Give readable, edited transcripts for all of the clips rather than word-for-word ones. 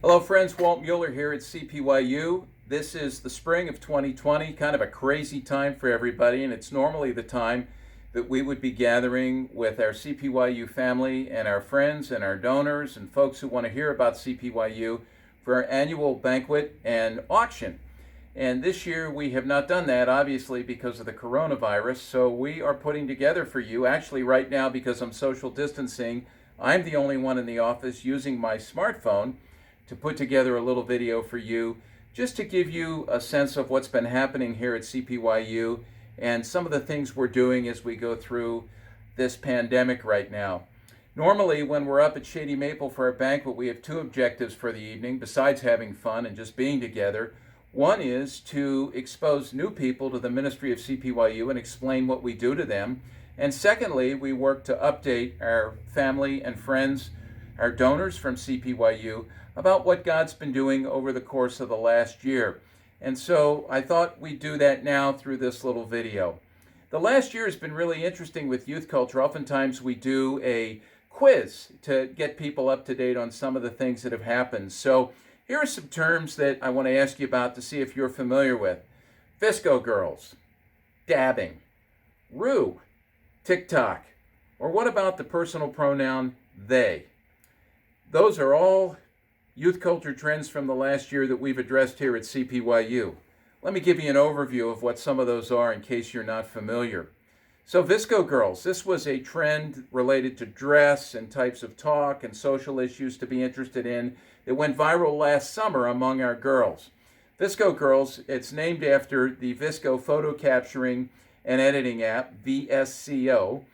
Hello friends, Walt Mueller here at CPYU. This is the spring of 2020, kind of a crazy time for everybody, and it's normally the time that we would be gathering with our CPYU family and our friends and our donors and folks who want to hear about CPYU for our annual banquet and auction. And this year we have not done that, obviously, because of the coronavirus, so we are putting together for you, actually right now because I'm social distancing, I'm the only one in the office using my smartphone to put together a little video for you just to give you a sense of what's been happening here at CPYU and some of the things we're doing as we go through this pandemic right now. Normally, when we're up at Shady Maple for our banquet, we have two objectives for the evening besides having fun and just being together. One is to expose new people to the ministry of CPYU and explain what we do to them. And secondly, we work to update our family and friends, our donors from CPYU, about what God's been doing over the course of the last year. And so I thought we'd do that now through this little video. The last year has been really interesting with youth culture. Oftentimes we do a quiz to get people up to date on some of the things that have happened. So here are some terms that I want to ask you about to see if you're familiar with. Visco girls, dabbing, rue, TikTok, or what about the personal pronoun they? Those are all youth culture trends from the last year that we've addressed here at CPYU. Let me give you an overview of what some of those are in case you're not familiar. So Visco girls, this was a trend related to dress and types of talk and social issues to be interested in that went viral last summer among our girls. Visco girls, it's named after the Visco photo capturing and editing app, VSCO.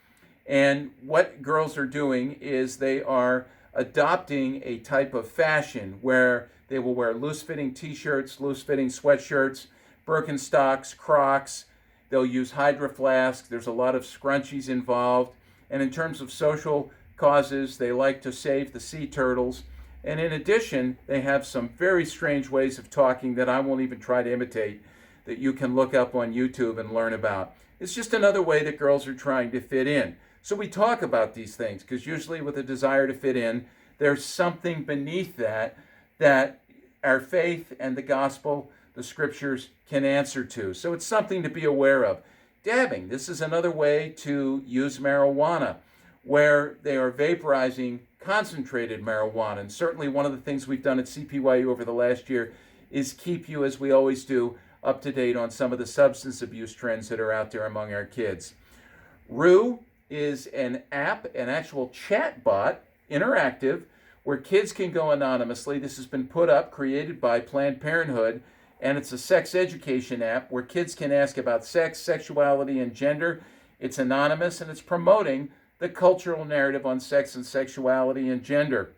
And what girls are doing is they are adopting a type of fashion where they will wear loose-fitting t-shirts, loose-fitting sweatshirts, Birkenstocks, Crocs. They'll use Hydro Flask. There's a lot of scrunchies involved. And in terms of social causes, they like to save the sea turtles. And in addition, they have some very strange ways of talking that I won't even try to imitate that you can look up on YouTube and learn about. It's just another way that girls are trying to fit in. So we talk about these things because usually with a desire to fit in, there's something beneath that that our faith and the gospel, the scriptures, can answer to. So it's something to be aware of. Dabbing, this is another way to use marijuana where they are vaporizing concentrated marijuana. And certainly one of the things we've done at CPYU over the last year is keep you, as we always do, up to date on some of the substance abuse trends that are out there among our kids. Rue is an app, an actual chat bot, interactive, where kids can go anonymously. This has been put up, created by Planned Parenthood, and it's a sex education app where kids can ask about sex, sexuality, and gender. It's anonymous, and it's promoting the cultural narrative on sex and sexuality and gender.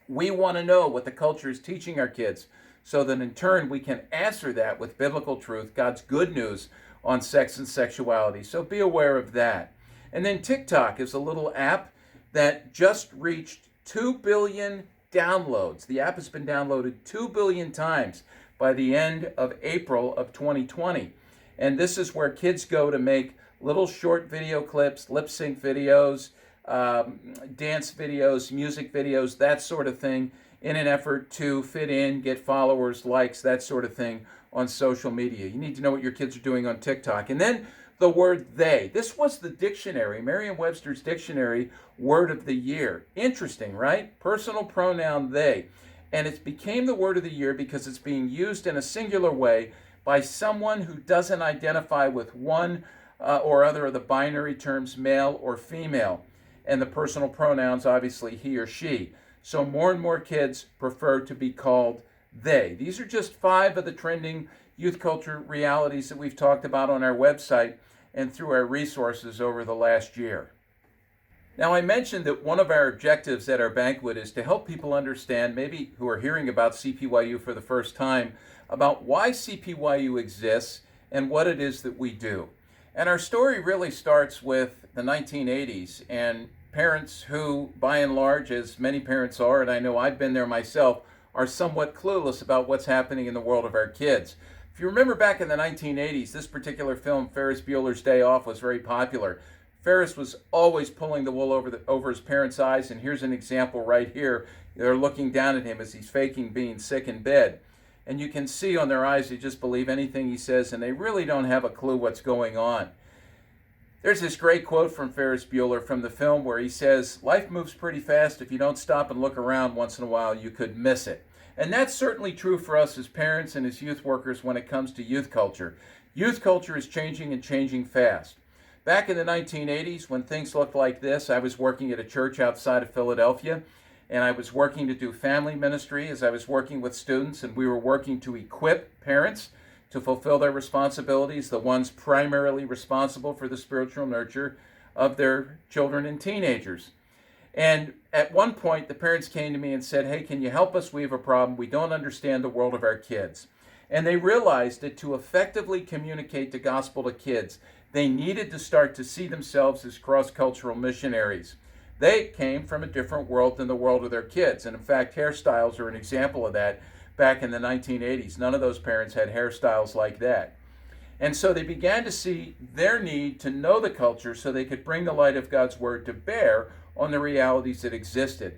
We want to know what the culture is teaching our kids so that in turn we can answer that with biblical truth, God's good news on sex and sexuality. So be aware of that. And then TikTok is a little app that just reached 2 billion downloads. The app has been downloaded 2 billion times by the end of April of 2020. And this is where kids go to make little short video clips, lip sync videos, dance videos, music videos, that sort of thing, in an effort to fit in, get followers, likes, that sort of thing on social media. You need to know what your kids are doing on TikTok. And then the word they. This was the dictionary, Merriam-Webster's dictionary word of the year. Interesting, right? Personal pronoun they. And it became the word of the year because it's being used in a singular way by someone who doesn't identify with one or other of the binary terms male or female. And the personal pronouns, obviously, he or she. So more and more kids prefer to be called they. These are just 5 of the trending youth culture realities that we've talked about on our website and through our resources over the last year. Now, I mentioned that one of our objectives at our banquet is to help people understand, maybe who are hearing about CPYU for the first time, about why CPYU exists and what it is that we do. And our story really starts with the 1980s and parents who, by and large, as many parents are, and I know I've been there myself, are somewhat clueless about what's happening in the world of our kids. If you remember back in the 1980s, this particular film, Ferris Bueller's Day Off, was very popular. Ferris was always pulling the wool over his parents' eyes, and here's an example right here. They're looking down at him as he's faking being sick in bed. And you can see on their eyes they just believe anything he says, and they really don't have a clue what's going on. There's this great quote from Ferris Bueller from the film where he says, "Life moves pretty fast. If you don't stop and look around once in a while, you could miss it." And that's certainly true for us as parents and as youth workers when it comes to youth culture. Youth culture is changing and changing fast. Back in the 1980s, when things looked like this, I was working at a church outside of Philadelphia, and I was working to do family ministry as I was working with students, and we were working to equip parents to fulfill their responsibilities, the ones primarily responsible for the spiritual nurture of their children and teenagers. And at one point, the parents came to me and said, "Hey, can you help us? We have a problem. We don't understand the world of our kids." And they realized that to effectively communicate the gospel to kids, they needed to start to see themselves as cross-cultural missionaries. They came from a different world than the world of their kids. And in fact, hairstyles are an example of that. Back in the 1980s, none of those parents had hairstyles like that. And so they began to see their need to know the culture so they could bring the light of God's word to bear on the realities that existed.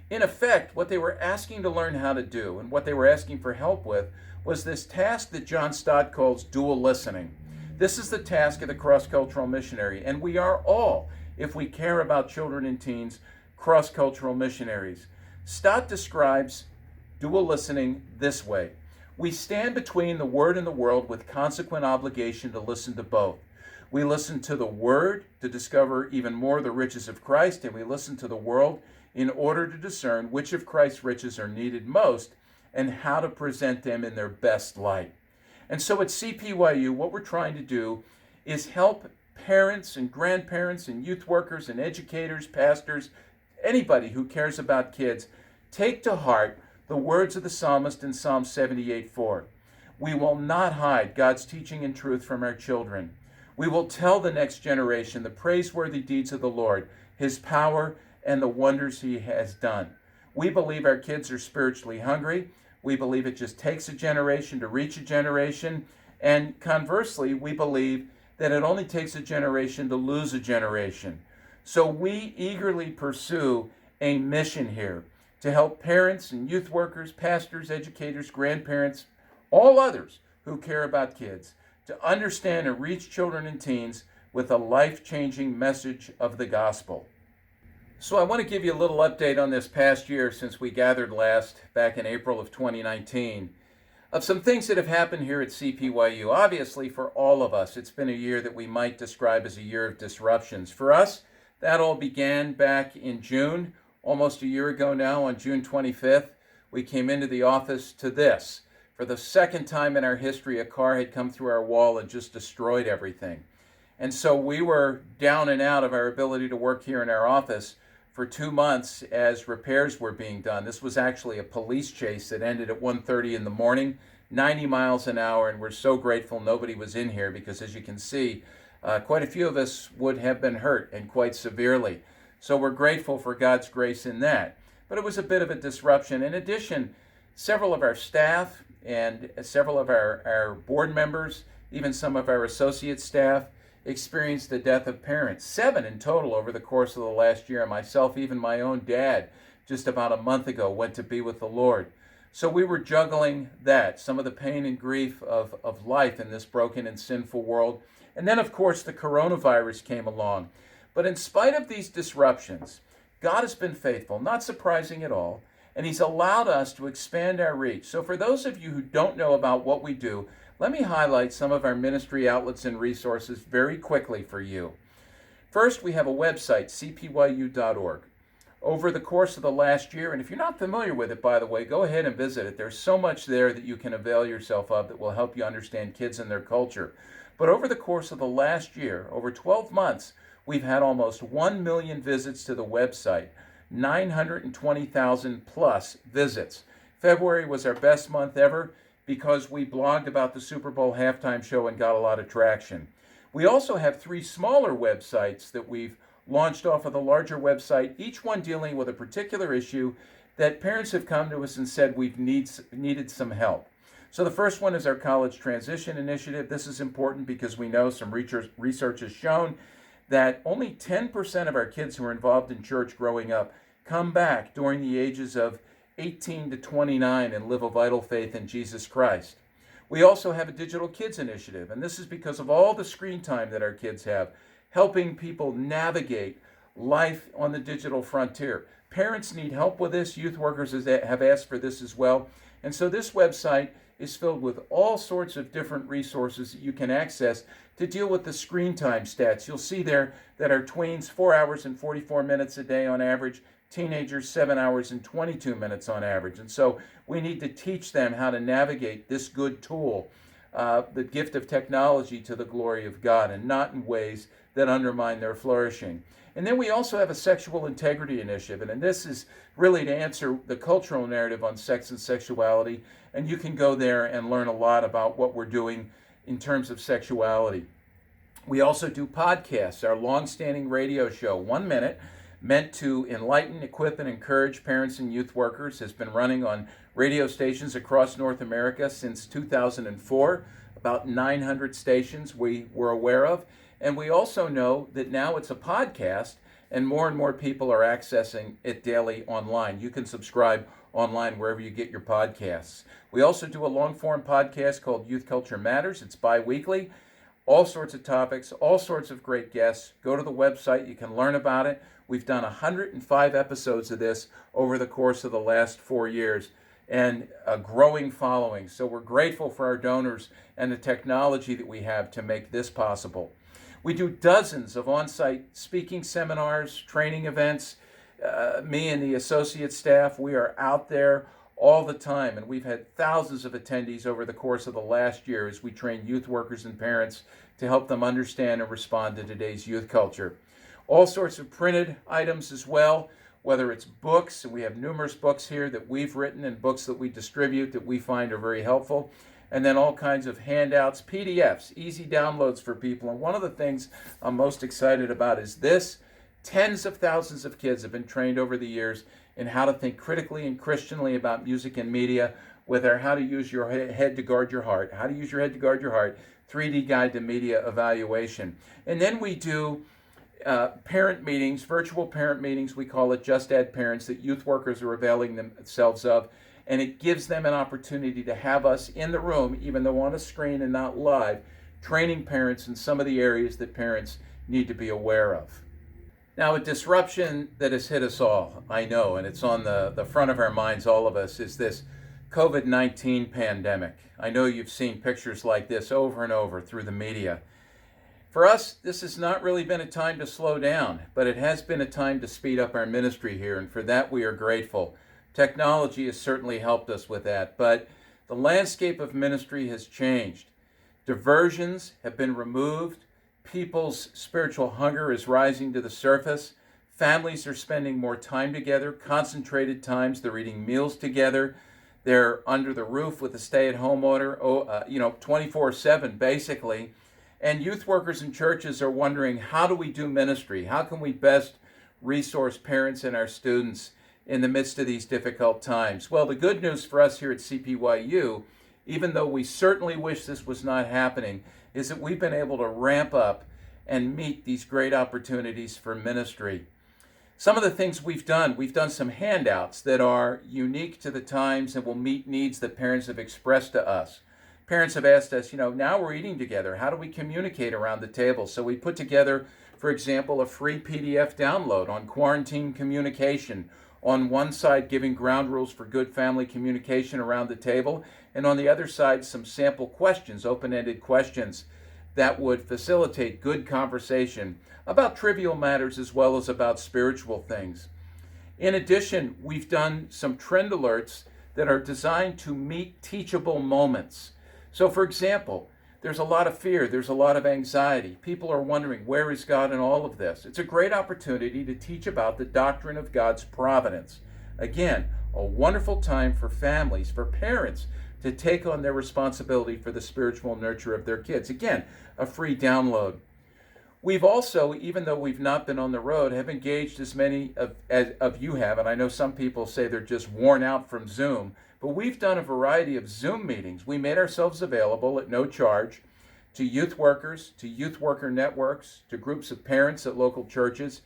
In effect, what they were asking to learn how to do and what they were asking for help with was this task that John Stott calls dual listening. This is the task of the cross-cultural missionary, and we are all, if we care about children and teens, cross-cultural missionaries. Stott describes dual listening this way: we stand between the Word and the world with consequent obligation to listen to both. We listen to the Word to discover even more the riches of Christ, and we listen to the world in order to discern which of Christ's riches are needed most and how to present them in their best light. And so at CPYU, what we're trying to do is help parents and grandparents and youth workers and educators, pastors, anybody who cares about kids, take to heart the words of the psalmist in Psalm 78:4. We will not hide God's teaching and truth from our children. We will tell the next generation the praiseworthy deeds of the Lord, his power, and the wonders he has done. We believe our kids are spiritually hungry. We believe it just takes a generation to reach a generation. And conversely, we believe that it only takes a generation to lose a generation. So we eagerly pursue a mission here to help parents and youth workers, pastors, educators, grandparents, all others who care about kids, to understand and reach children and teens with a life-changing message of the gospel. So I want to give you a little update on this past year since we gathered last back in April of 2019 of some things that have happened here at CPYU. Obviously, for all of us, it's been a year that we might describe as a year of disruptions. For us, that all began back in June, almost a year ago now, on June 25th. We came into the office to this. For the second time in our history, a car had come through our wall and just destroyed everything. And so we were down and out of our ability to work here in our office for 2 months as repairs were being done. This was actually a police chase that ended at 1:30 in the morning, 90 miles an hour, and we're so grateful nobody was in here because, as you can see, quite a few of us would have been hurt, and quite severely. So we're grateful for God's grace in that. But it was a bit of a disruption. In addition, several of our staff and several of our board members, even some of our associate staff, experienced the death of parents. 7 in total over the course of the last year. And myself, even my own dad, just about a month ago, went to be with the Lord. So we were juggling that, some of the pain and grief of life in this broken and sinful world. And then, of course, the coronavirus came along. But in spite of these disruptions, God has been faithful, not surprising at all, and he's allowed us to expand our reach. So for those of you who don't know about what we do, let me highlight some of our ministry outlets and resources very quickly for you. First, we have a website, cpyu.org. Over the course of the last year, and if you're not familiar with it, by the way, go ahead and visit it. There's so much there that you can avail yourself of that will help you understand kids and their culture. But over the course of the last year, over 12 months, we've had almost 1 million visits to the website, 920,000 plus visits. February was our best month ever because we blogged about the Super Bowl halftime show and got a lot of traction. We also have 3 smaller websites that we've launched off of the larger website, each one dealing with a particular issue that parents have come to us and said we've needed some help. So the first one is our College Transition Initiative. This is important because we know some research has shown that only 10% of our kids who were involved in church growing up come back during the ages of 18 to 29 and live a vital faith in Jesus Christ. We also have a digital kids initiative, and this is because of all the screen time that our kids have, helping people navigate life on the digital frontier. Parents need help with this. Youth workers have asked for this as well. And so this website is filled with all sorts of different resources that you can access to deal with the screen time stats. You'll see there that our tweens 4 hours and 44 minutes a day on average, teenagers 7 hours and 22 minutes on average. And so we need to teach them how to navigate this good tool, the gift of technology, to the glory of God, and not in ways that undermine their flourishing. And then we also have a sexual integrity initiative, and this is really to answer the cultural narrative on sex and sexuality, and you can go there and learn a lot about what we're doing in terms of sexuality. We also do podcasts. Our long-standing radio show, 1 Minute, meant to enlighten, equip, and encourage parents and youth workers, has been running on radio stations across North America since 2004, about 900 stations we were aware of. And we also know that now it's a podcast and more people are accessing it daily online. You can subscribe online wherever you get your podcasts. We also do a long-form podcast called Youth Culture Matters. It's bi-weekly. All sorts of topics, all sorts of great guests. Go to the website. You can learn about it. We've done 105 episodes of this over the course of the last 4 years, and a growing following. So we're grateful for our donors and the technology that we have to make this possible. We do dozens of on-site speaking seminars, training events. Me and the associate staff, we are out there all the time, and we've had thousands of attendees over the course of the last year as we train youth workers and parents to help them understand and respond to today's youth culture. All sorts of printed items as well, whether it's books, and we have numerous books here that we've written and books that we distribute that we find are very helpful, and then all kinds of handouts, PDFs, easy downloads for people. And one of the things I'm most excited about is this. Tens of thousands of kids have been trained over the years in how to think critically and Christianly about music and media, with our How to Use Your Head to Guard Your Heart, How to Use Your Head to Guard Your Heart, 3D Guide to Media Evaluation. And then we do parent meetings, virtual parent meetings, we call it Just Add Parents, that youth workers are availing themselves of. And it gives them an opportunity to have us in the room, even though on a screen and not live, training parents in some of the areas that parents need to be aware of. Now, a disruption that has hit us all, I know, and it's on the front of our minds, all of us, is this COVID-19 pandemic. I know you've seen pictures like this over and over through the media. For us, this has not really been a time to slow down, but it has been a time to speed up our ministry here, and for that we are grateful. Technology has certainly helped us with that, but the landscape of ministry has changed. Diversions have been removed. People's spiritual hunger is rising to the surface. Families are spending more time together, concentrated times. They're eating meals together. They're under the roof with a stay-at-home order, 24/7 basically. And youth workers and churches are wondering, how do we do ministry? How can we best resource parents and our students in the midst of these difficult times? Well, the good news for us here at CPYU, even though we certainly wish this was not happening, is that we've been able to ramp up and meet these great opportunities for ministry. Some of the things we've done some handouts that are unique to the times and will meet needs that parents have expressed to us. Parents have asked us, now we're eating together. How do we communicate around the table? So we put together, for example, a free PDF download on quarantine communication. On one side, giving ground rules for good family communication around the table, and on the other side, some sample questions, open-ended questions that would facilitate good conversation about trivial matters as well as about spiritual things. In addition, we've done some trend alerts that are designed to meet teachable moments. So, for example, there's a lot of fear, there's a lot of anxiety. People are wondering, where is God in all of this? It's a great opportunity to teach about the doctrine of God's providence. Again, a wonderful time for families, for parents, to take on their responsibility for the spiritual nurture of their kids. Again, a free download. We've also, even though we've not been on the road, have engaged as many of you have, and I know some people say they're just worn out from Zoom, but we've done a variety of Zoom meetings. We made ourselves available at no charge to youth workers, to youth worker networks, to groups of parents at local churches,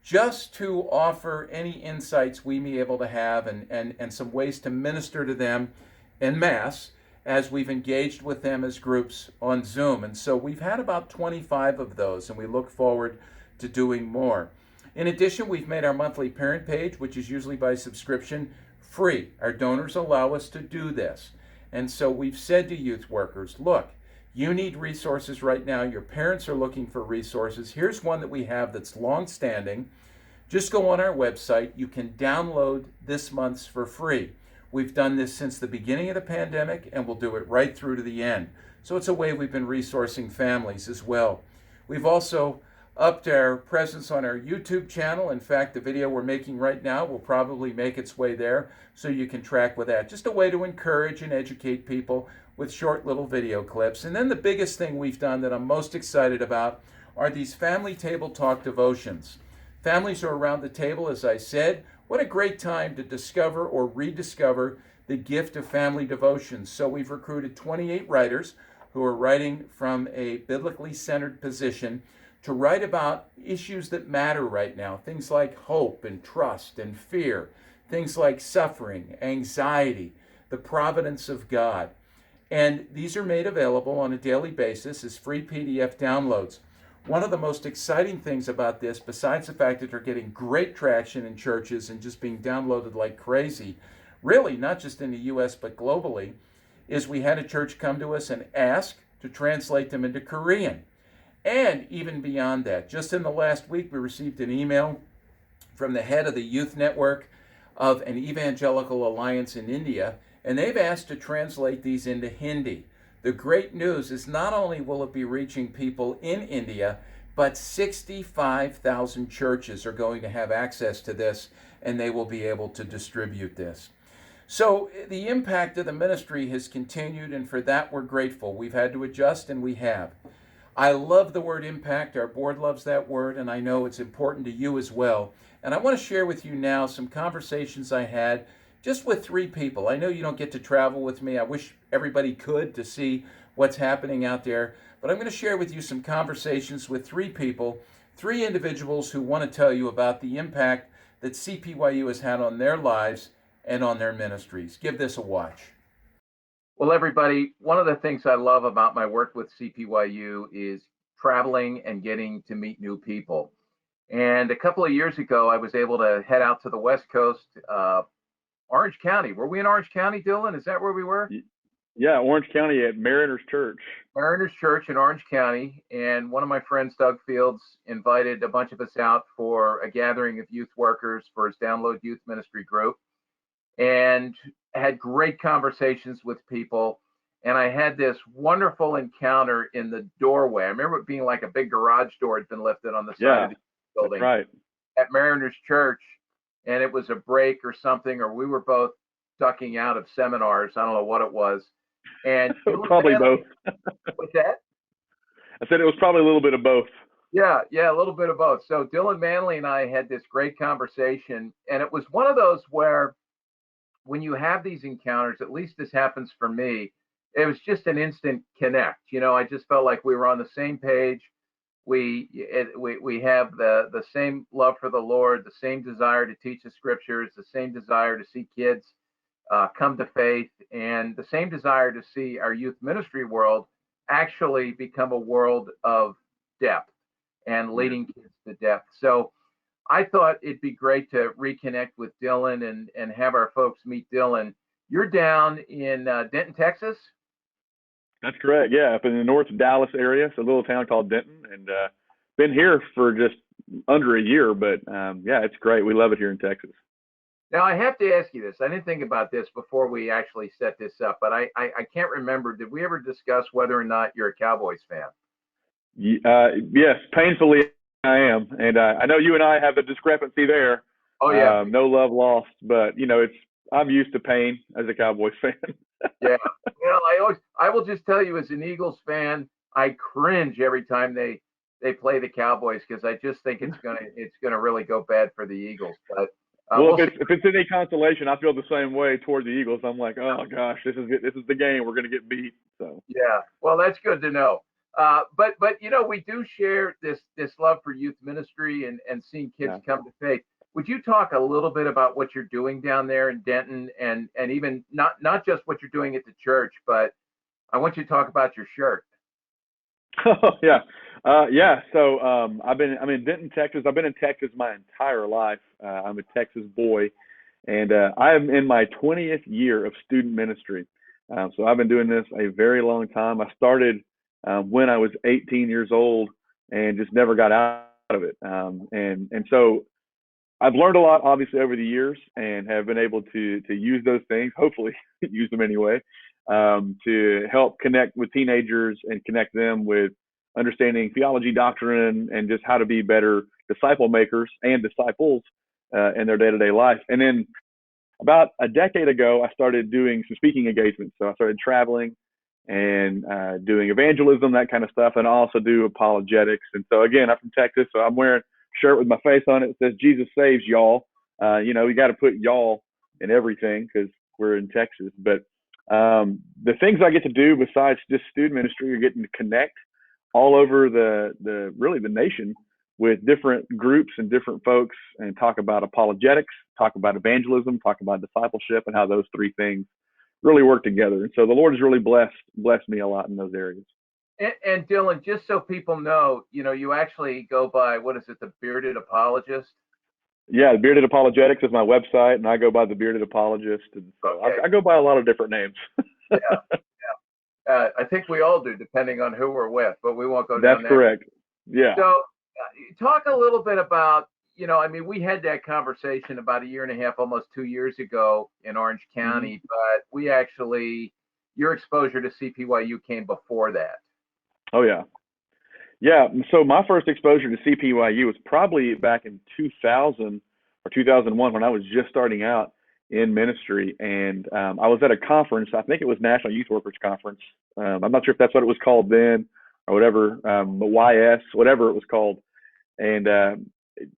just to offer any insights we may be able to have and some ways to minister to them en masse as we've engaged with them as groups on Zoom. And so we've had about 25 of those, and we look forward to doing more. In addition, we've made our monthly parent page, which is usually by subscription, free. Our donors allow us to do this. And so we've said to youth workers, look, you need resources right now. Your parents are looking for resources. Here's one that we have that's long-standing. Just go on our website. You can download this month's for free. We've done this since the beginning of the pandemic, and we'll do it right through to the end. So it's a way we've been resourcing families as well. We've also upped our presence on our YouTube channel. In fact, the video we're making right now will probably make its way there, so you can track with that. Just a way to encourage and educate people with short little video clips. And then the biggest thing we've done that I'm most excited about are these family table talk devotions. Families are around the table, as I said. What a great time to discover or rediscover the gift of family devotions. So we've recruited 28 writers who are writing from a biblically centered position to write about issues that matter right now. Things like hope and trust and fear. Things like suffering, anxiety, the providence of God. And these are made available on a daily basis as free PDF downloads. One of the most exciting things about this, besides the fact that they're getting great traction in churches and just being downloaded like crazy, really not just in the US but globally, is we had a church come to us and ask to translate them into Korean. And even beyond that, just in the last week, we received an email from the head of the youth network of an evangelical alliance in India, and they've asked to translate these into Hindi. The great news is not only will it be reaching people in India, but 65,000 churches are going to have access to this, and they will be able to distribute this. So the impact of the ministry has continued, and for that we're grateful. We've had to adjust, and we have. I love the word impact. Our board loves that word, and I know it's important to you as well. And I want to share with you now some conversations I had just with 3 people. I know you don't get to travel with me. I wish everybody could to see what's happening out there. But I'm going to share with you some conversations with 3 people, 3 individuals who want to tell you about the impact that CPYU has had on their lives and on their ministries. Give this a watch. Well, everybody, one of the things I love about my work with CPYU is traveling and getting to meet new people. And a couple of years ago, I was able to head out to the West Coast, Orange County. Were we in Orange County, Dylan? Is that where we were? Yeah, Orange County at Mariners Church. Mariners Church in Orange County. And one of my friends, Doug Fields, invited a bunch of us out for a gathering of youth workers for his Download Youth Ministry group. And had great conversations with people. And I had this wonderful encounter in the doorway. I remember it being like a big garage door had been lifted on the side of the building. Right. At Mariners Church. And it was a break or something, or we were both ducking out of seminars. I don't know what it was. And probably both. What's that? I said it was probably a little bit of both. Yeah, a little bit of both. So Dylan Manley and I had this great conversation, and it was one of those where when you have these encounters, at least this happens for me, it was just an instant connect. You know, I just felt like we were on the same page. We have the same love for the Lord, the same desire to teach the scriptures, the same desire to see kids come to faith, and the same desire to see our youth ministry world actually become a world of depth and leading kids to depth. So I thought it'd be great to reconnect with Dylan and have our folks meet Dylan. You're down in Denton, Texas? That's correct. Yeah, up in the North Dallas area. It's a little town called Denton, and been here for just under a year, but yeah, it's great. We love it here in Texas. Now, I have to ask you this. I didn't think about this before we actually set this up, but I can't remember. Did we ever discuss whether or not you're a Cowboys fan? Yes, painfully I am. And I know you and I have a discrepancy there. Oh, yeah. No love lost, but, you know, I'm used to pain as a Cowboys fan. Yeah. Well, I will just tell you, as an Eagles fan, I cringe every time they play the Cowboys, because I just think it's gonna really go bad for the Eagles. But well, if it's any consolation, I feel the same way toward the Eagles. I'm like, oh gosh, this is the game. We're gonna get beat. So yeah, well, that's good to know. But we do share this love for youth ministry and seeing kids Yeah. come to faith. Would you talk a little bit about what you're doing down there in Denton, and even not just what you're doing at the church, but I want you to talk about your shirt. Oh yeah, yeah. So I'm in Denton, Texas. I've been in Texas my entire life. I'm a Texas boy, and I am in my 20th year of student ministry. So I've been doing this a very long time. I started when I was 18 years old, and just never got out of it. And so I've learned a lot, obviously, over the years, and have been able to use those things, hopefully use them anyway, to help connect with teenagers and connect them with understanding theology, doctrine, and just how to be better disciple makers and disciples in their day-to-day life. And then about a decade ago, I started doing some speaking engagements. So I started traveling and doing evangelism, that kind of stuff, and I also do apologetics. And so again, I'm from Texas, so I'm wearing a shirt with my face on it. It says "Jesus saves y'all." You got to put "y'all" in everything because we're in Texas. But the things I get to do besides just student ministry are getting to connect all over the really the nation with different groups and different folks and talk about apologetics, talk about evangelism, talk about discipleship, and how those three things really work together. And so the Lord has really blessed me a lot in those areas. And Dylan, just so people know, you actually go by, what is it, the Bearded Apologist? Yeah, the Bearded Apologetics is my website, and I go by the Bearded Apologist. And so Okay. I go by a lot of different names. Yeah, yeah. I think we all do, depending on who we're with, but we won't go down That's there. correct. Yeah. So talk a little bit about, we had that conversation about a year and a half, almost 2 years ago in Orange County, but your exposure to CPYU came before that. Oh, yeah. Yeah. So my first exposure to CPYU was probably back in 2000 or 2001 when I was just starting out in ministry. And I was at a conference. I think it was National Youth Workers Conference. I'm not sure if that's what it was called then or whatever, YS, whatever it was called. And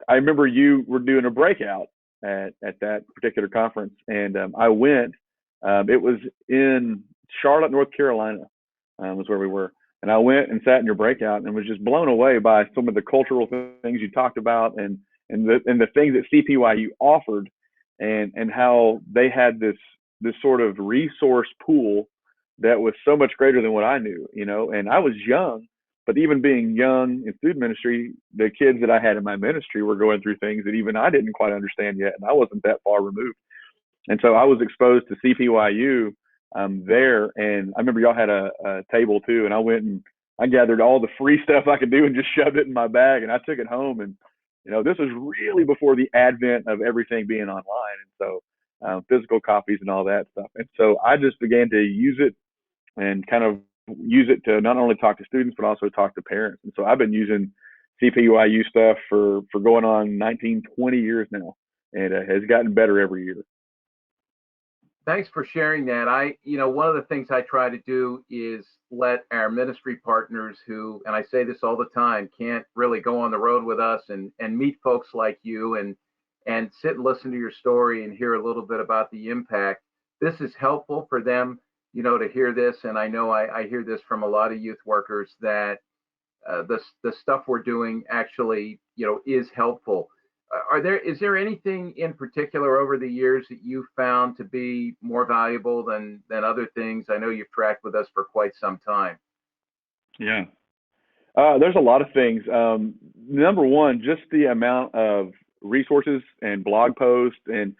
I remember you were doing a breakout at that particular conference. And I went. It was in Charlotte, North Carolina, was where we were. And I went and sat in your breakout and was just blown away by some of the cultural things you talked about and the things that CPYU offered and how they had this sort of resource pool that was so much greater than what I knew, and I was young, but even being young in student ministry, the kids that I had in my ministry were going through things that even I didn't quite understand yet. And I wasn't that far removed. And so I was exposed to CPYU there. And I remember y'all had a table too. And I went and I gathered all the free stuff I could do and just shoved it in my bag. And I took it home. And, this was really before the advent of everything being online. And so physical copies and all that stuff. And so I just began to use it and kind of use it to not only talk to students, but also talk to parents. And so I've been using CPYU stuff for going on 19, 20 years now. And it has gotten better every year. Thanks for sharing that. One of the things I try to do is let our ministry partners who, and I say this all the time, can't really go on the road with us and meet folks like you and sit and listen to your story and hear a little bit about the impact. This is helpful for them, to hear this. And I know I hear this from a lot of youth workers that the stuff we're doing actually, is helpful. Is there anything in particular over the years that you found to be more valuable than other things? I know you've tracked with us for quite some time. Yeah. There's a lot of things. Number one, just the amount of resources and blog posts and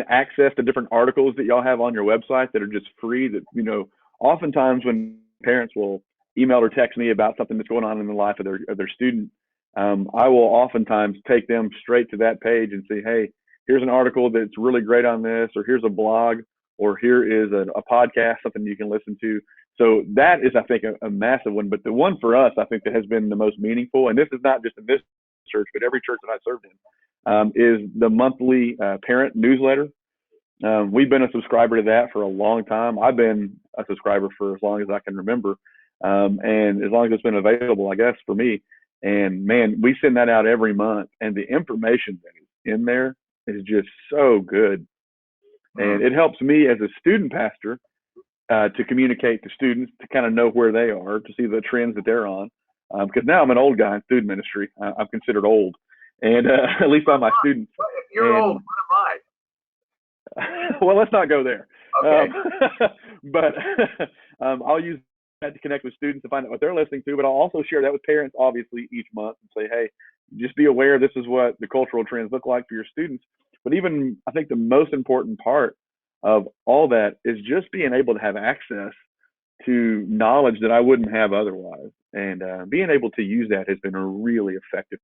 access to different articles that y'all have on your website that are just free that, oftentimes when parents will email or text me about something that's going on in the life of their student, I will oftentimes take them straight to that page and say, hey, here's an article that's really great on this, or here's a blog, or here is a podcast, something you can listen to. So that is, I think, a massive one. But the one for us, I think, that has been the most meaningful, and this is not just in this church, but every church that I served in, is the monthly parent newsletter. We've been a subscriber to that for a long time. I've been a subscriber for as long as I can remember, and as long as it's been available, I guess, for me. And man, we send that out every month, and the information that is in there is just so good. And it helps me as a student pastor to communicate to students, to kind of know where they are, to see the trends that they're on. Because now I'm an old guy in student ministry. I'm considered old, and at least by my students. Well, if you're old, And what well, let's not go there. am I? Okay. But I'll use that to connect with students to find out what they're listening to. But I'll also share that with parents, obviously, each month and say, hey, just be aware this is what the cultural trends look like for your students. But even I think the most important part of all that is just being able to have access to knowledge that I wouldn't have otherwise. And being able to use that has been a really effective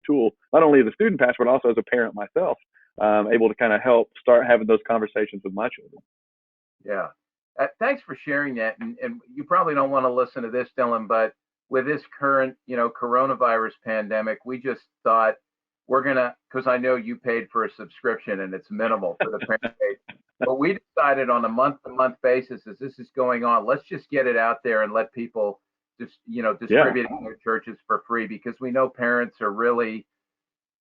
tool, not only as a student pastor, but also as a parent myself, able to kind of help start having those conversations with my children. Yeah. Thanks for sharing that. And you probably don't want to listen to this, Dylan, but with this current, coronavirus pandemic, we just thought we're going to, because I know you paid for a subscription and it's minimal for the parent page, but we decided on a month-to-month basis, as this is going on, let's just get it out there and let people just, distribute it in their churches for free, because we know parents are really,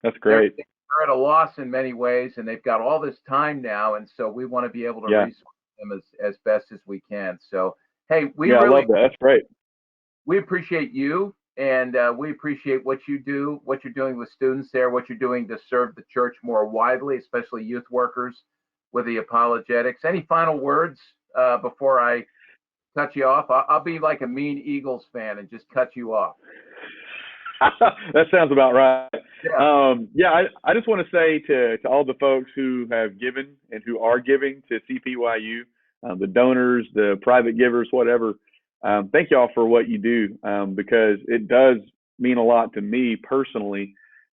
That's great. they're at a loss in many ways, and they've got all this time now, and so we want to be able to resource them as best as we can. So, hey, I love that. That's great. We appreciate you, and we appreciate what you do, what you're doing with students there, what you're doing to serve the church more widely, especially youth workers with the apologetics. Any final words before I cut you off? I'll be like a mean Eagles fan and just cut you off. That sounds about right. Yeah. I just want to say to all the folks who have given and who are giving to CPYU, the donors, the private givers, whatever, thank y'all for what you do, because it does mean a lot to me personally,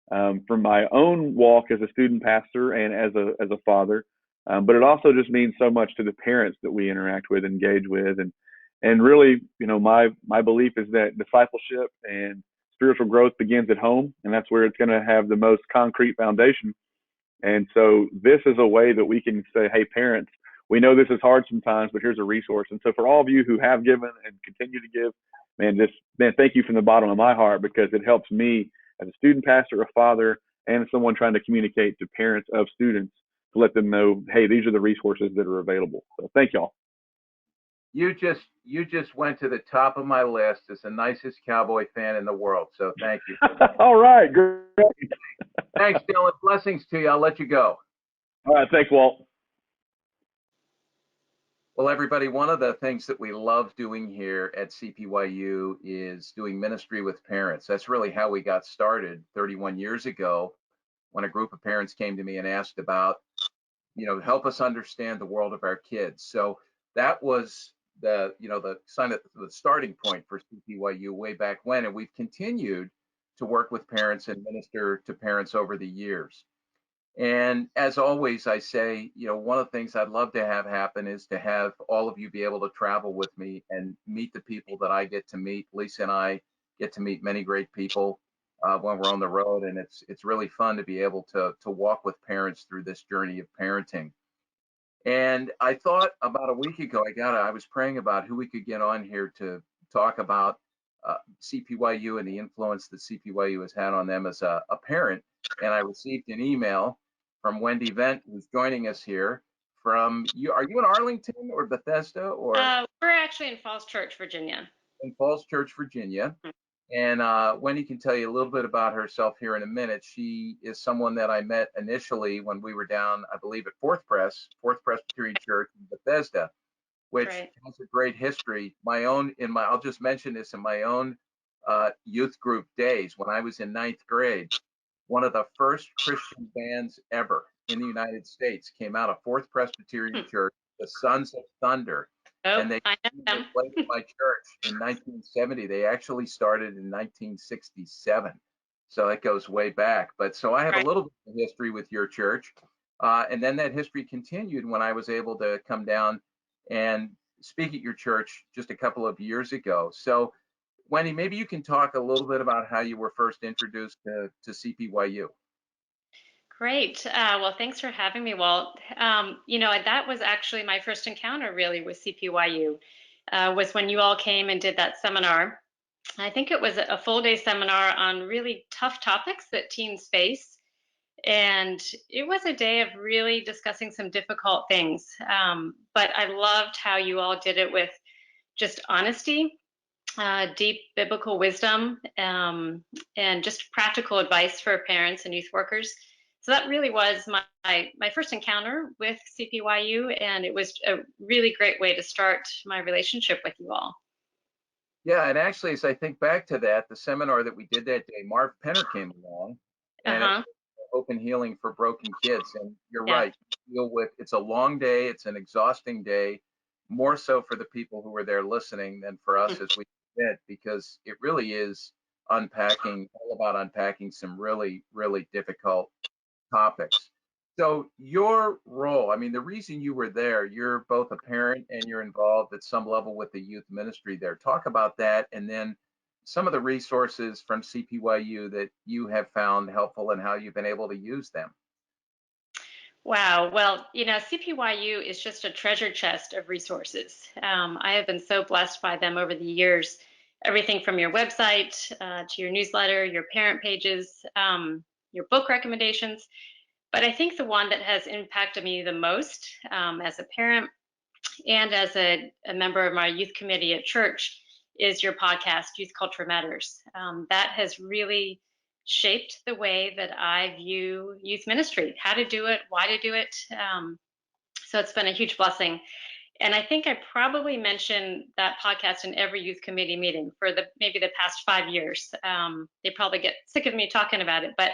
from my own walk as a student pastor and as a father, but it also just means so much to the parents that we interact with, engage with, and really, my belief is that discipleship and spiritual growth begins at home, and that's where it's going to have the most concrete foundation. And so this is a way that we can say, hey, parents, we know this is hard sometimes, but here's a resource. And so for all of you who have given and continue to give, man, thank you from the bottom of my heart, because it helps me as a student pastor, a father, and someone trying to communicate to parents of students to let them know, hey, these are the resources that are available. So thank y'all. You just went to the top of my list as the nicest Cowboy fan in the world. So thank you. All right, great. Thanks, Dylan. Blessings to you. I'll let you go. All right, thanks, Walt. Well, everybody, one of the things that we love doing here at CPYU is doing ministry with parents. That's really how we got started 31 years ago, when a group of parents came to me and asked about, help us understand the world of our kids. So that was the starting point for CPYU way back when, and we've continued to work with parents and minister to parents over the years. And as always, I say, one of the things I'd love to have happen is to have all of you be able to travel with me and meet the people that I get to meet. Lisa and I get to meet many great people when we're on the road, and it's really fun to be able to walk with parents through this journey of parenting. And I thought about a week ago, I was praying about who we could get on here to talk about CPYU and the influence that CPYU has had on them as a parent. And I received an email from Wendy Vent, who's joining us here from you. Are you in Arlington or Bethesda or? We're actually in Falls Church, Virginia. In Falls Church, Virginia. And Wendy can tell you a little bit about herself here in a minute. She is someone that I met initially when we were down, I believe, at Fourth Presbyterian Church in Bethesda, which has a great history. I'll just mention this, in my own youth group days, when I was in 9th grade, one of the first Christian bands ever in the United States came out of Fourth Presbyterian Church, the Sons of Thunder. And they played at my church in 1970. They actually started in 1967. So it goes way back. But so I have a little bit of history with your church. And then that history continued when I was able to come down and speak at your church just a couple of years ago. So Wendy, maybe you can talk a little bit about how you were first introduced to CPYU. Great. Well, thanks for having me, Walt. That was actually my first encounter really with CPYU, was when you all came and did that seminar. I think it was a full day seminar on really tough topics that teens face. And it was a day of really discussing some difficult things. But I loved how you all did it with just honesty, deep biblical wisdom, and just practical advice for parents and youth workers. So that really was my first encounter with CPYU, and it was a really great way to start my relationship with you all. Yeah, and actually, as I think back to that, the seminar that we did that day, Marv Penner came along, Uh and it huh. was Hope and Healing for Broken Kids. And you're Yeah. right, it's a long day, it's an exhausting day, more so for the people who were there listening than for us as we did, because it really is all about unpacking some really, really difficult topics. So your role, I mean, the reason you were there, you're both a parent and you're involved at some level with the youth ministry there. Talk about that, and then some of the resources from CPYU that you have found helpful and how you've been able to use them. Wow. Well, CPYU is just a treasure chest of resources. I have been so blessed by them over the years. Everything from your website to your newsletter, your parent pages, your book recommendations. But I think the one that has impacted me the most as a parent and as a member of my youth committee at church is your podcast, Youth Culture Matters. That has really shaped the way that I view youth ministry, how to do it, why to do it. So it's been a huge blessing. And I think I probably mention that podcast in every youth committee meeting for maybe the past 5 years. They probably get sick of me talking about it, but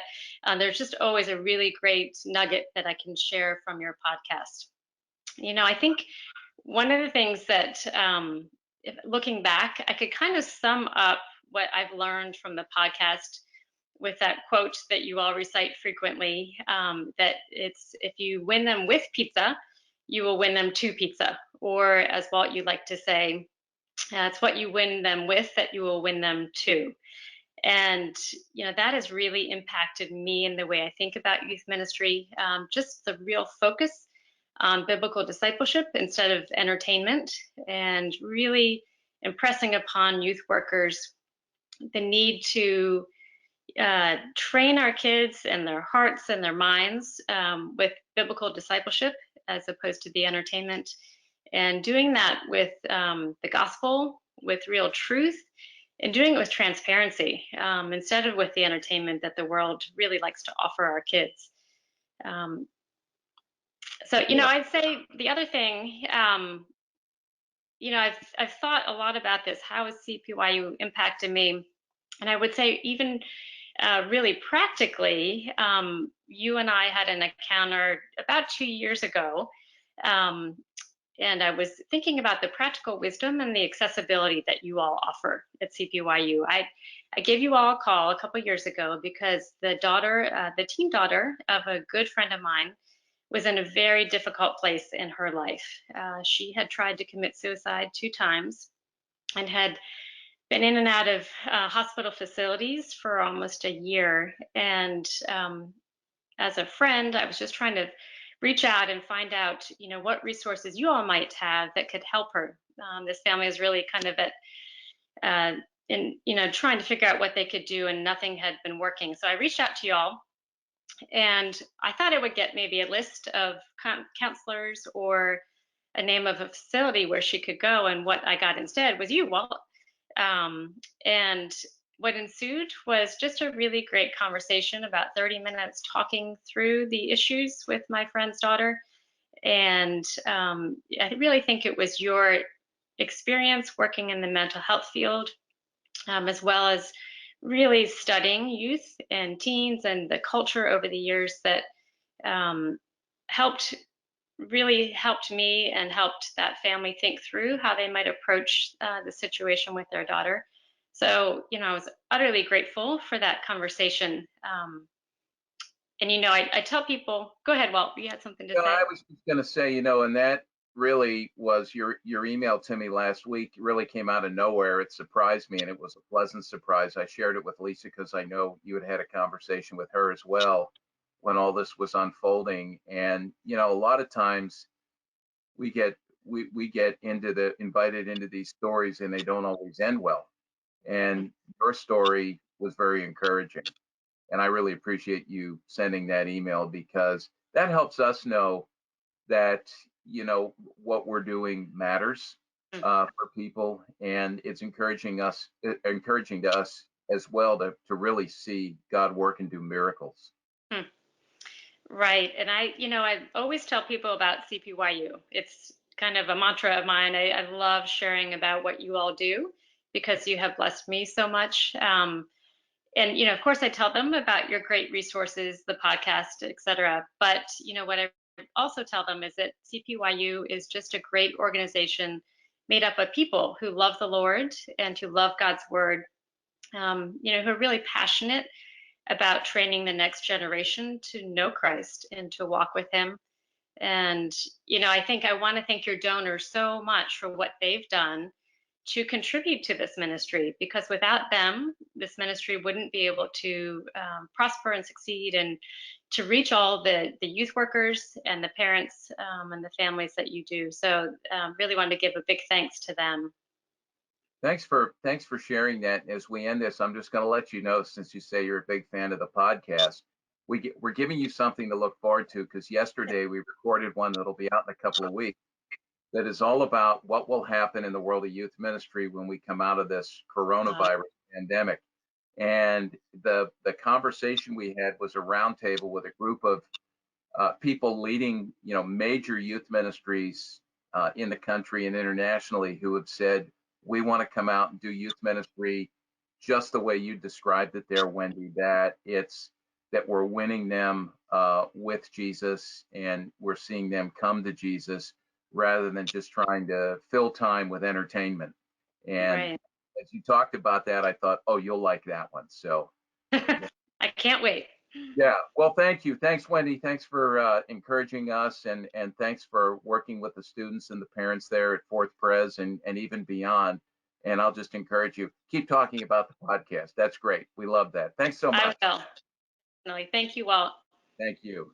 there's just always a really great nugget that I can share from your podcast. I think one of the things that, looking back, I could kind of sum up what I've learned from the podcast with that quote that you all recite frequently, that it's if you win them with pizza, you will win them to pizza. Or as Walt, you like to say, it's what you win them with that you will win them to. And, that has really impacted me in the way I think about youth ministry, just the real focus on biblical discipleship instead of entertainment, and really impressing upon youth workers the need to train our kids and their hearts and their minds with biblical discipleship as opposed to the entertainment, and doing that with the gospel, with real truth, and doing it with transparency instead of with the entertainment that the world really likes to offer our kids. Um, so, Yeah. I'd say the other thing, I've thought a lot about this. How has CPYU impacted me? And I would say even really practically, you and I had an encounter about 2 years ago. Um, and I was thinking about the practical wisdom and the accessibility that you all offer at CPYU. I gave you all a call a couple years ago because the teen daughter of a good friend of mine, was in a very difficult place in her life. She had tried to commit suicide 2 times and had been in and out of hospital facilities for almost a year. And as a friend, I was just trying to reach out and find out, what resources you all might have that could help her. This family is really kind of at, trying to figure out what they could do, and nothing had been working. So I reached out to y'all, and I thought I would get maybe a list of counselors or a name of a facility where she could go. And what I got instead was you, Walt. And what ensued was just a really great conversation, about 30 minutes talking through the issues with my friend's daughter. And I really think it was your experience working in the mental health field, as well as really studying youth and teens and the culture over the years, that um, helped really helped me and helped that family think through how they might approach the situation with their daughter. So, I was utterly grateful for that conversation. And, I tell people, go ahead, Walt, you had something to Yeah, say? I was just going to say, and that really was your email to me last week. Really came out of nowhere. It surprised me, and it was a pleasant surprise. I shared it with Lisa because I know you had a conversation with her as well when all this was unfolding. And a lot of times we get we get invited into these stories, and they don't always end well. And your story was very encouraging. And I really appreciate you sending that email, because that helps us know that, what we're doing matters for people, and it's encouraging to us as well to really see God work and do miracles. Hmm. Right. And I always tell people about CPYU. It's kind of a mantra of mine. I love sharing about what you all do because you have blessed me so much. And of course, I tell them about your great resources, the podcast, et cetera. But what I also tell them is that CPYU is just a great organization made up of people who love the Lord and who love God's word. Who are really passionate about training the next generation to know Christ and to walk with Him. And I think I want to thank your donors so much for what they've done to contribute to this ministry, because without them, this ministry wouldn't be able to prosper and succeed, and to reach all the youth workers and the parents and the families that you do. So really wanted to give a big thanks to them. Thanks for sharing that. As we end this, I'm just going to let you know, since you say you're a big fan of the podcast, we're giving you something to look forward to, because yesterday we recorded one that'll be out in a couple of weeks, that is all about what will happen in the world of youth ministry when we come out of this coronavirus pandemic. And the conversation we had was a roundtable with a group of people leading, major youth ministries in the country and internationally, who have said, we want to come out and do youth ministry just the way you described it there, Wendy, that we're winning them with Jesus, and we're seeing them come to Jesus rather than just trying to fill time with entertainment. And Right. as you talked about that, I thought, oh, you'll like that one. So I can't wait. yeah, well, thank you. Thanks, Wendy. Thanks for encouraging us, and thanks for working with the students and the parents there at Fourth Pres and even beyond. And I'll just encourage you, keep talking about the podcast. That's great. We love that. Thanks so much. I will. Definitely. Thank you, Walt. Thank you.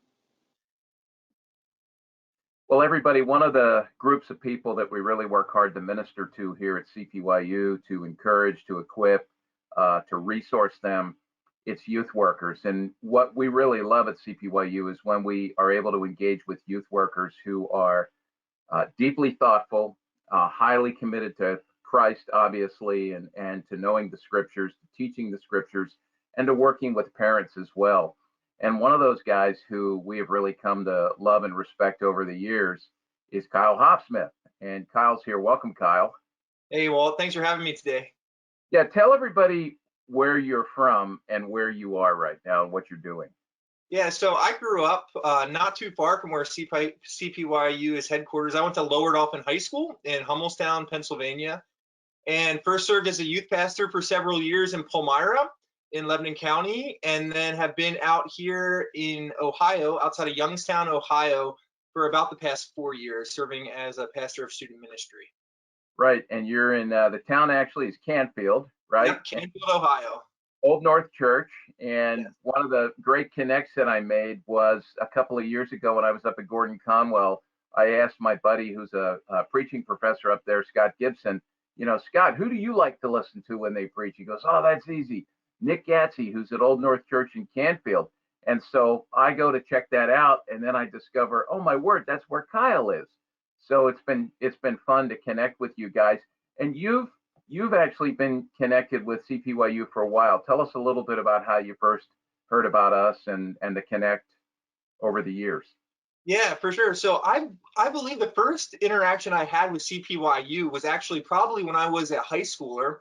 Well, everybody, one of the groups of people that we really work hard to minister to here at CPYU, to encourage, to equip, to resource them, it's youth workers. And what we really love at CPYU is when we are able to engage with youth workers who are deeply thoughtful, highly committed to Christ, obviously, and to knowing the scriptures, to teaching the scriptures, and to working with parents as well. And one of those guys who we have really come to love and respect over the years is Kyle Hopsmith. And Kyle's here. Welcome, Kyle. Hey, Walt. Thanks for having me today. Yeah, tell everybody where you're from and where you are right now and what you're doing. Yeah, so I grew up not too far from where CPYU is headquarters. I went to Lower Dolphin High School in Hummelstown, Pennsylvania, and first served as a youth pastor for several years in Palmyra in Lebanon County, and then have been out here in Ohio, outside of Youngstown, Ohio, for about the past 4 years, serving as a pastor of student ministry. Right, and you're in the town actually is Canfield, right? Yep, Canfield, Ohio. Old North Church. And yes, one of the great connects that I made was a couple of years ago when I was up at Gordon Conwell. I asked my buddy, who's a preaching professor up there, Scott Gibson, Scott, who do you like to listen to when they preach? He goes, oh, that's easy. Nick Gatsey, who's at Old North Church in Canfield. And so I go to check that out, and then I discover, oh my word, that's where Kyle is. So it's been fun to connect with you guys. And you've actually been connected with CPYU for a while. Tell us a little bit about how you first heard about us and the connect over the years. Yeah, for sure. So I believe the first interaction I had with CPYU was actually probably when I was a high schooler,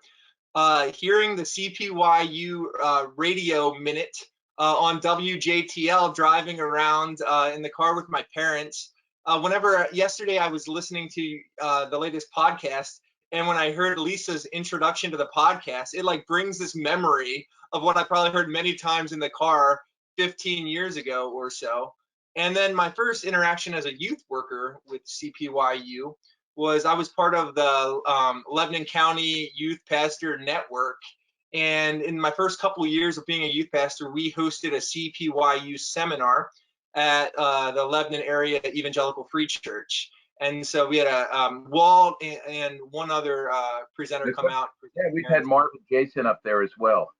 hearing the CPYU radio minute on WJTL, driving around in the car with my parents. Yesterday I was listening to the latest podcast, and when I heard Lisa's introduction to the podcast, it brings this memory of what I probably heard many times in the car 15 years ago or so. And then my first interaction as a youth worker with CPYU was I was part of the Lebanon County Youth Pastor Network. And in my first couple of years of being a youth pastor, we hosted a CPYU seminar at the Lebanon area Evangelical Free Church. And so we had a Walt and one other presenter come out. Yeah, we've had Mark and Jason up there as well.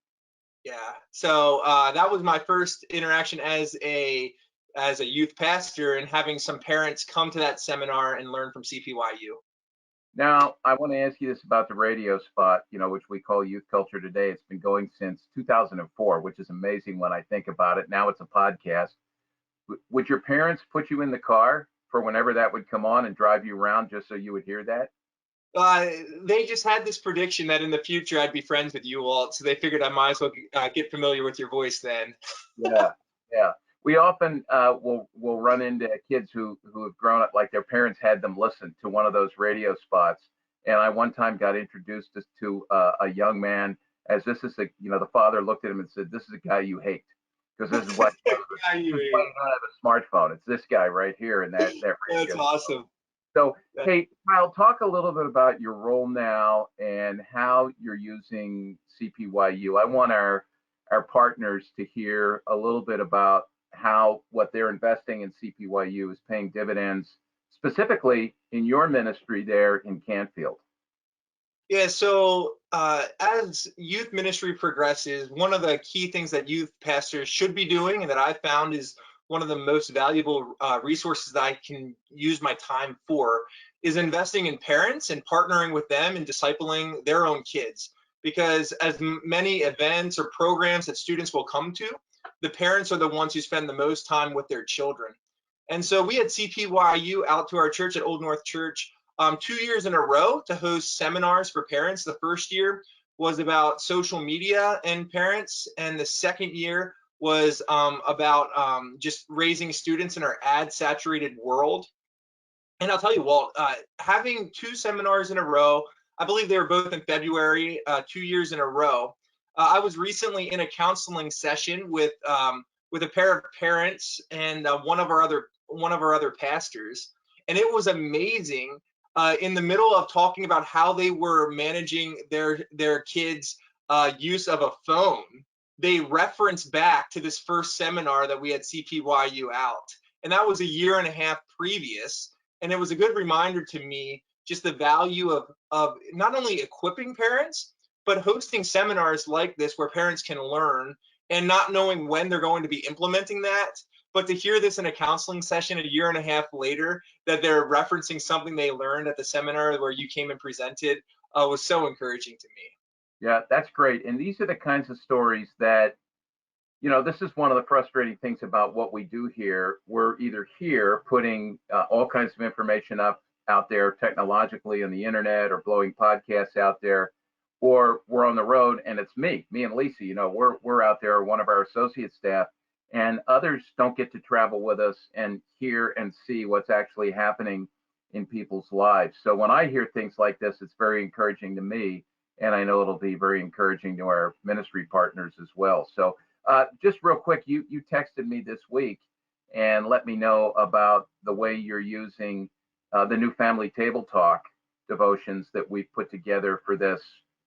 Yeah. So that was my first interaction as a youth pastor, and having some parents come to that seminar and learn from CPYU. Now, I want to ask you this about the radio spot, which we call Youth Culture Today. It's been going since 2004, which is amazing when I think about it. Now it's a podcast. Would your parents put you in the car for whenever that would come on and drive you around just so you would hear that? Uh, they just had this prediction that in the future I'd be friends with you, Walt. So they figured I might as well get familiar with your voice then. Yeah, yeah. We often will run into kids who have grown up like their parents had them listen to one of those radio spots. And I one time got introduced to a young man as this is the father looked at him and said, "This is a guy you hate because this is why Yeah, this is why you don't have a smartphone. It's this guy right here in that that's radio." awesome. So, hey, Kyle, talk a little bit about your role now and how you're using CPYU. I want our partners to hear a little bit about how what they're investing in CPYU is paying dividends, specifically in your ministry there in Canfield. Yeah, so as youth ministry progresses, one of the key things that youth pastors should be doing, and that I found is one of the most valuable resources that I can use my time for, is investing in parents and partnering with them and discipling their own kids. Because as many events or programs that students will come to, the parents are the ones who spend the most time with their children. And so we had CPYU out to our church at Old North Church 2 years in a row to host seminars for parents. The first year was about social media and parents, and the second year was about just raising students in our ad-saturated world. And I'll tell you, Walt, having two seminars in a row, I believe they were both in February, 2 years in a row. I was recently in a counseling session with a pair of parents and one of our other pastors, and it was amazing. In the middle of talking about how they were managing their kids' use of a phone, they referenced back to this first seminar that we had CPYU out, and that was a year and a half previous. And it was a good reminder to me just the value of not only equipping parents, but hosting seminars like this where parents can learn, and not knowing when they're going to be implementing that. But to hear this in a counseling session a year and a half later, that they're referencing something they learned at the seminar where you came and presented, was so encouraging to me. Yeah, that's great. And these are the kinds of stories that this is one of the frustrating things about what we do here. We're either here putting all kinds of information up out there technologically on the internet or blowing podcasts out there, or we're on the road and it's me and Lisa. We're out there, one of our associate staff, and others don't get to travel with us and hear and see what's actually happening in people's lives. So when I hear things like this, it's very encouraging to me, and I know it'll be very encouraging to our ministry partners as well. So just real quick, you texted me this week and let me know about the way you're using the new family table talk devotions that we've put together for this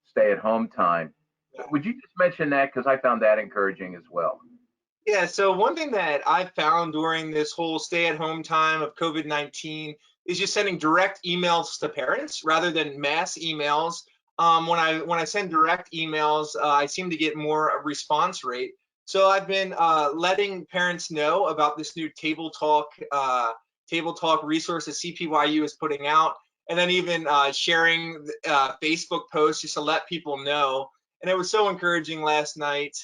stay-at-home time. Would you just mention that, because I found that encouraging as well? Yeah, so one thing that I found during this whole stay-at-home time of COVID-19 is just sending direct emails to parents rather than mass emails. When I send direct emails, I seem to get more response rate. So I've been letting parents know about this new table talk resource that CPYU is putting out, and then even sharing Facebook posts just to let people know. And it was so encouraging last night.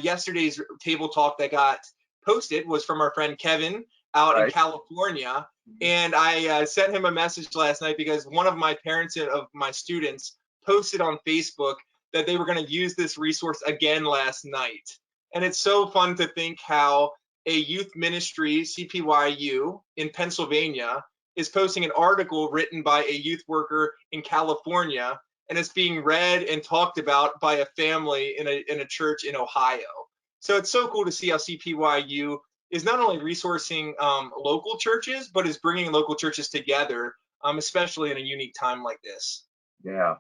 Yesterday's table talk that got posted was from our friend Kevin out in California. And I sent him a message last night because one of my parents of my students posted on Facebook that they were going to use this resource again last night. And it's so fun to think how a youth ministry, CPYU, in Pennsylvania is posting an article written by a youth worker in California, and it's being read and talked about by a family in a church in Ohio. So it's so cool to see how CPYU is not only resourcing local churches, but is bringing local churches together, especially in a unique time like this. Yeah.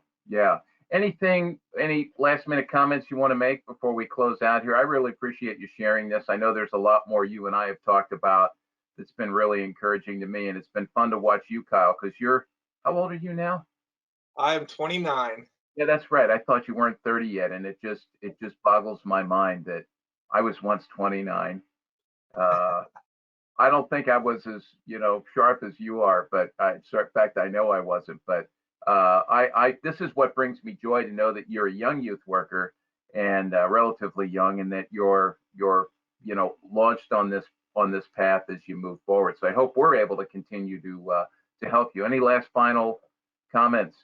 Any last minute comments you want to make before we close out here? I really appreciate you sharing this. I know there's a lot more you and I have talked about that's been really encouraging to me, and it's been fun to watch you, Kyle, because how old are you now? I am 29. Yeah, that's right. I thought you weren't 30 yet, and it just boggles my mind that I was once 29. Uh, I don't think I was as sharp as you are, but in fact, I know I wasn't. But this is what brings me joy to know that you're a young youth worker and relatively young, and that you're launched on this path as you move forward. So I hope we're able to continue to help you. Any last final comments?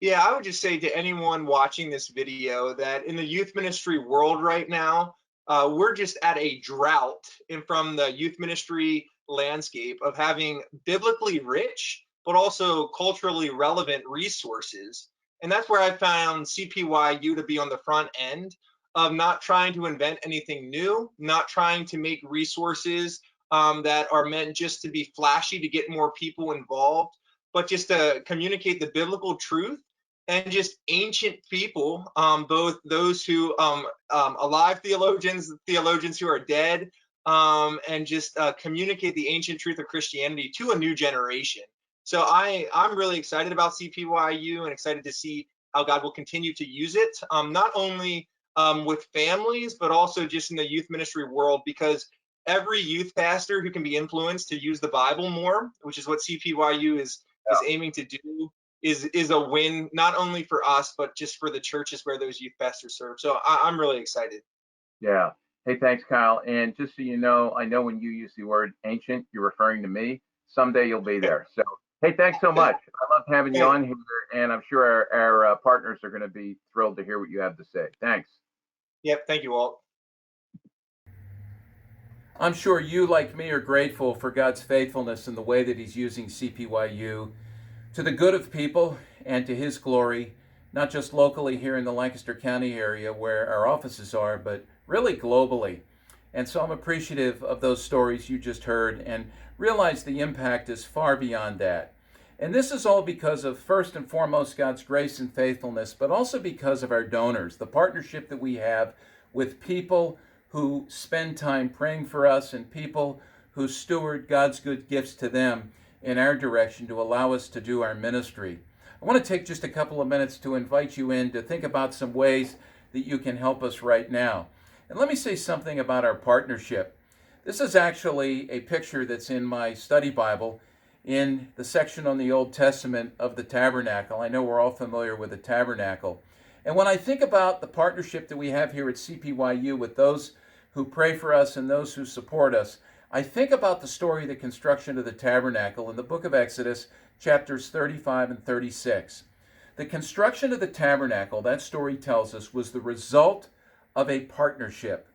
Yeah, I would just say to anyone watching this video that in the youth ministry world right now, we're just at a drought from the youth ministry landscape of having biblically rich, but also culturally relevant resources. And that's where I found CPYU to be on the front end of not trying to invent anything new, not trying to make resources that are meant just to be flashy to get more people involved, but just to communicate the biblical truth and just ancient people, both those who alive theologians who are dead, and just communicate the ancient truth of Christianity to a new generation. So I'm really excited about CPYU and excited to see how God will continue to use it, not only with families, but also just in the youth ministry world, because every youth pastor who can be influenced to use the Bible more, which is what CPYU is aiming to do, is a win, not only for us, but just for the churches where those youth pastors serve. So I'm really excited. Yeah. Hey, thanks, Kyle. And just so you know, I know when you use the word ancient, you're referring to me. Someday you'll be there. So, hey, thanks so much. I love having you on here, and I'm sure our partners are going to be thrilled to hear what you have to say. Thanks. Yep. Thank you, Walt. I'm sure you, like me, are grateful for God's faithfulness in the way that He's using CPYU to the good of people and to His glory, not just locally here in the Lancaster County area where our offices are, but really globally. And so I'm appreciative of those stories you just heard and realize the impact is far beyond that. And this is all because of, first and foremost, God's grace and faithfulness, but also because of our donors, the partnership that we have with people who spend time praying for us and people who steward God's good gifts to them in our direction to allow us to do our ministry. I want to take just a couple of minutes to invite you in to think about some ways that you can help us right now. And let me say something about our partnership. This is actually a picture that's in my study Bible in the section on the Old Testament of the tabernacle. I know we're all familiar with the tabernacle. And when I think about the partnership that we have here at CPYU with those who pray for us and those who support us, I think about the story of the construction of the tabernacle in the book of Exodus, chapters 35 and 36. The construction of the tabernacle, that story tells us, was the result of a partnership.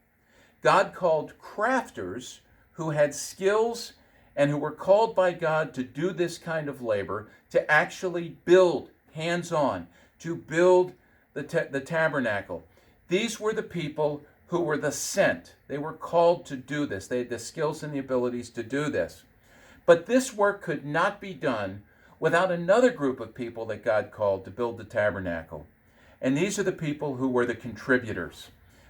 God called crafters who had skills and who were called by God to do this kind of labor, to actually build, hands-on, to build the tabernacle. These were the people who were the sent. They were called to do this. They had the skills and the abilities to do this. But this work could not be done without another group of people that God called to build the tabernacle. And these are the people who were the contributors.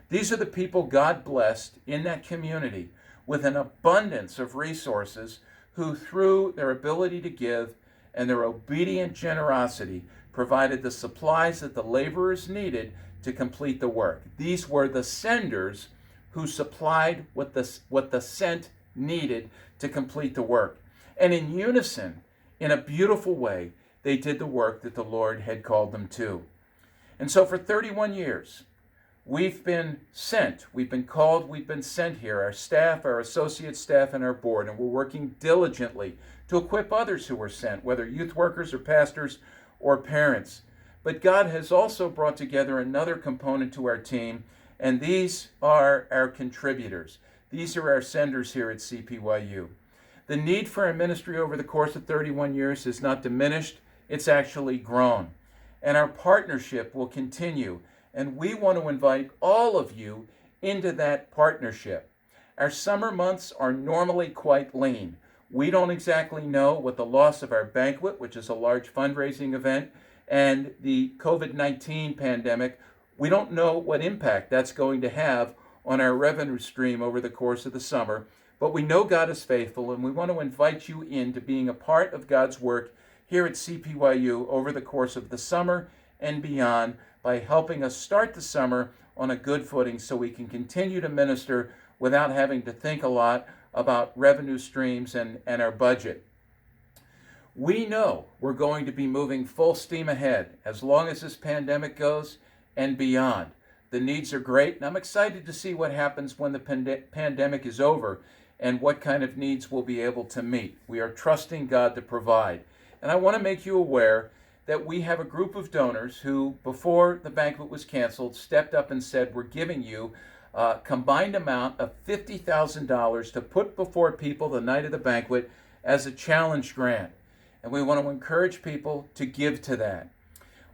These are the people God blessed in that community with an abundance of resources who, through their ability to give and their obedient generosity, provided the supplies that the laborers needed to complete the work. These were the senders who supplied what the sent needed to complete the work. And in unison, in a beautiful way, they did the work that the Lord had called them to. And so for 31 years, we've been sent, we've been called, we've been sent here, our staff, our associate staff, and our board, and we're working diligently to equip others who are sent, whether youth workers or pastors or parents. But God has also brought together another component to our team, and these are our contributors. These are our senders here at CPYU. The need for our ministry over the course of 31 years has not diminished, it's actually grown. And our partnership will continue, and we want to invite all of you into that partnership. Our summer months are normally quite lean. We don't exactly know what the loss of our banquet, which is a large fundraising event, and the COVID-19 pandemic, we don't know what impact that's going to have on our revenue stream over the course of the summer, but we know God is faithful, and we want to invite you into being a part of God's work here at CPYU over the course of the summer and beyond by helping us start the summer on a good footing so we can continue to minister without having to think a lot about revenue streams and our budget. We know we're going to be moving full steam ahead as long as this pandemic goes and beyond. The needs are great, and I'm excited to see what happens when the pandemic is over and what kind of needs we'll be able to meet. We are trusting God to provide. And I want to make you aware that we have a group of donors who, before the banquet was canceled, stepped up and said, we're giving you a combined amount of $50,000 to put before people the night of the banquet as a challenge grant. And we want to encourage people to give to that.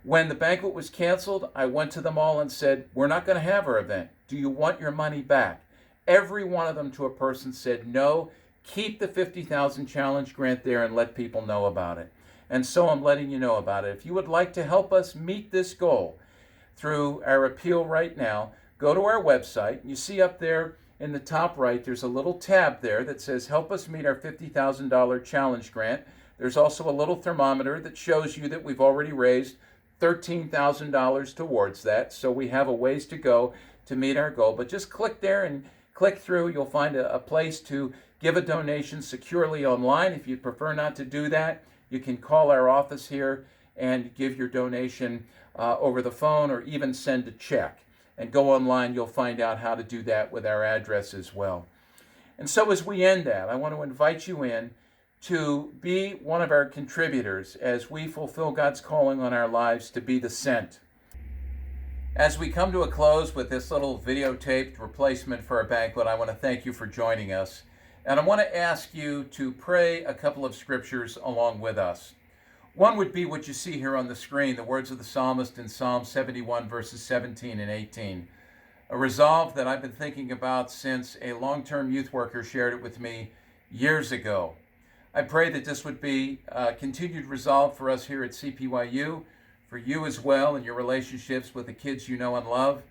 When the banquet was canceled, I went to them all and said, we're not going to have our event. Do you want your money back? Every one of them to a person said, no, keep the $50,000 challenge grant there and let people know about it. And so I'm letting you know about it. If you would like to help us meet this goal through our appeal right now, go to our website. You see up there in the top right, there's a little tab there that says, help us meet our $50,000 challenge grant. There's also a little thermometer that shows you that we've already raised $13,000 towards that. So we have a ways to go to meet our goal. But just click there and click through. You'll find a place to give a donation securely online. If you prefer not to do that, you can call our office here and give your donation over the phone or even send a check. And go online, you'll find out how to do that with our address as well. And so as we end that, I want to invite you in to be one of our contributors as we fulfill God's calling on our lives to be the sent. As we come to a close with this little videotaped replacement for our banquet, I want to thank you for joining us. And I want to ask you to pray a couple of scriptures along with us. One would be what you see here on the screen, the words of the psalmist in Psalm 71, verses 17 and 18. A resolve that I've been thinking about since a long-term youth worker shared it with me years ago. I pray that this would be a continued resolve for us here at CPYU, for you as well in your relationships with the kids you know and love,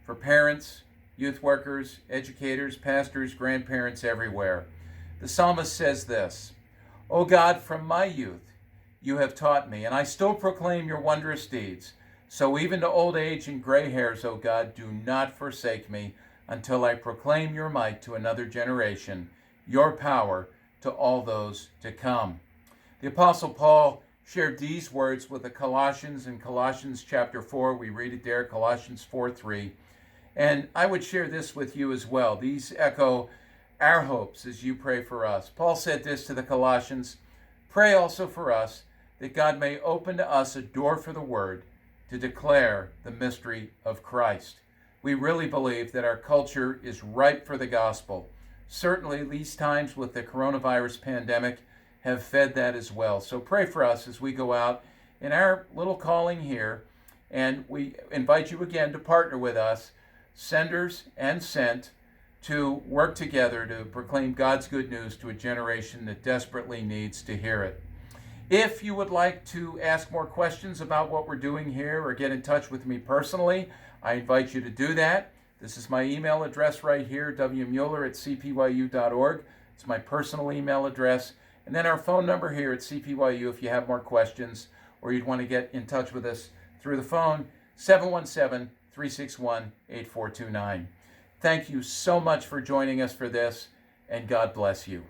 for parents, youth workers, educators, pastors, grandparents everywhere. The psalmist says this, O God, from my youth you have taught me, and I still proclaim your wondrous deeds. So even to old age and gray hairs, O God, do not forsake me until I proclaim your might to another generation, your power to all those to come. The Apostle Paul shared these words with the Colossians in Colossians chapter 4. We read it there, Colossians 4:3. And I would share this with you as well. These echo our hopes as you pray for us. Paul said this to the Colossians, pray also for us that God may open to us a door for the word to declare the mystery of Christ. We really believe that our culture is ripe for the gospel. Certainly these times with the coronavirus pandemic have fed that as well. So pray for us as we go out in our little calling here, and we invite you again to partner with us, senders and sent, to work together to proclaim God's good news to a generation that desperately needs to hear it. If you would like to ask more questions about what we're doing here or get in touch with me personally, I invite you to do that. This is my email address right here, wmueller@cpyu.org. It's my personal email address. And then our phone number here at CPYU if you have more questions or you'd want to get in touch with us through the phone, 717-361-8429. Thank you so much for joining us for this, and God bless you.